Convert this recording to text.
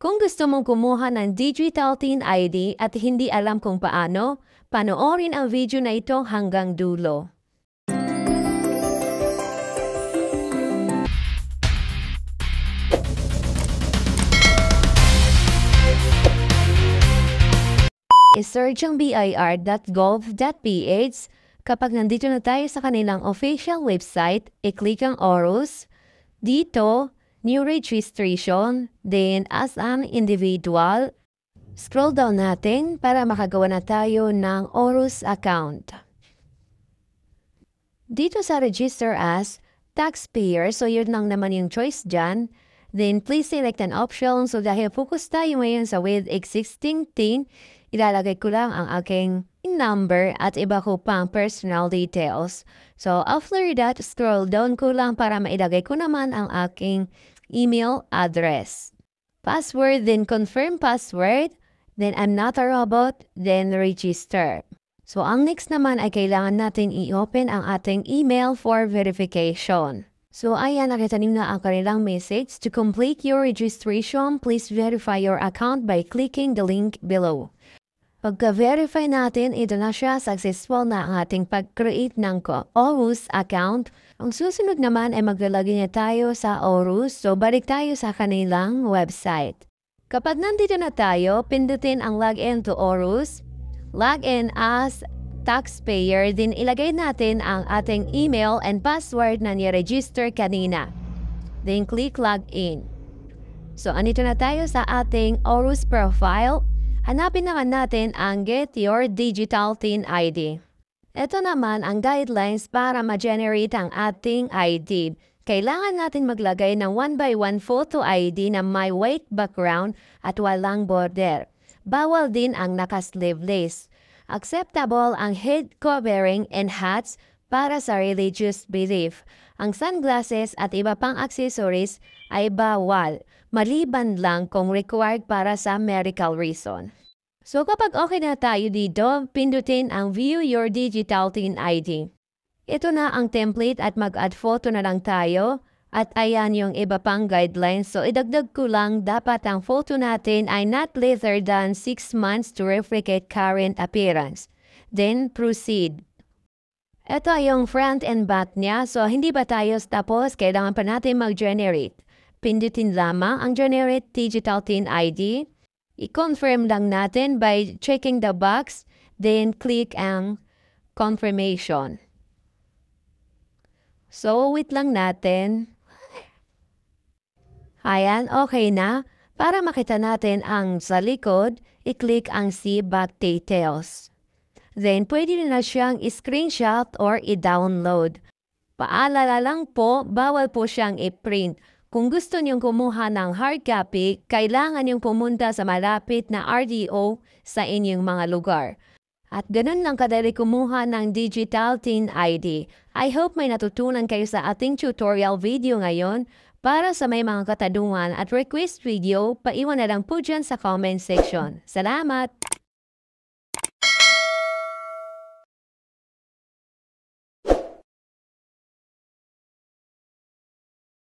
Kung gusto mong kumuha ng Digital Teen ID at hindi alam kung paano, panoorin ang video na ito hanggang dulo. I-search ang bir.gov.ph. Kapag nandito na tayo sa kanilang official website, i-click ang ORUS. Dito, new registration, then as an individual. Scroll down natin para makagawa na tayo ng ORUS account. Dito sa register as taxpayer, so yun lang naman yung choice dyan. Then please select an option. So dahil focus tayo ngayon sa with existing teen, ilalagay ko lang ang aking number at iba ko pang personal details. So after that, scroll down ko lang para mailagay ko naman ang aking email address. Password, then confirm password, then I'm not a robot, then register. So ang next naman ay kailangan natin i-open ang ating email for verification. So ayan, nakita niyo na ang kanilang message. To complete your registration, please verify your account by clicking the link below. Pagka-verify natin, ito na siya, successful na ang ating pag-create ng ORUS account. Ang susunod naman ay maglalagay na tayo sa ORUS, so balik tayo sa kanilang website. Kapag nandito na tayo, pindutin ang login to ORUS, login as taxpayer, din ilagay natin ang ating email and password na ni-register kanina. Then click login. So andito na tayo sa ating ORUS profile. Hanapin naman natin ang Get Your Digital Teen ID. Ito naman ang guidelines para ma-generate ang ating ID. Kailangan natin maglagay ng 1x1 photo ID na may white background at walang border. Bawal din ang naka-sleeveless. Acceptable ang head covering and hats para sa religious belief. Ang sunglasses at iba pang accessories ay bawal, maliban lang kung required para sa medical reason. So kapag okay na tayo dito, pindutin ang View Your Digital Teen ID. Ito na ang template at mag-add photo na lang tayo. At ayan yung iba pang guidelines. So idagdag ko lang, dapat ang photo natin ay not later than 6 months to replicate current appearance. Then proceed. Ito ay yung front and back niya. So hindi ba tayo tapos? Kailangan pa natin mag-generate. Pindutin lamang ang Generate Digital Teen ID. I-confirm lang natin by checking the box. Then click ang confirmation. So wait lang natin. Ayan, okay na. Para makita natin ang sa likod, i-click ang See Back Details. Then, pwede na siyang i-screenshot or i-download. Paalala lang po, bawal po siyang i-print. Kung gusto niyong kumuha ng hard copy, kailangan niyong pumunta sa malapit na RDO sa inyong mga lugar. At ganun lang kadali kumuha ng Digital Teen ID. I hope may natutunan kayo sa ating tutorial video ngayon. Para sa may mga katanungan at request video, paiwan na lang po dyan sa comment section. Salamat!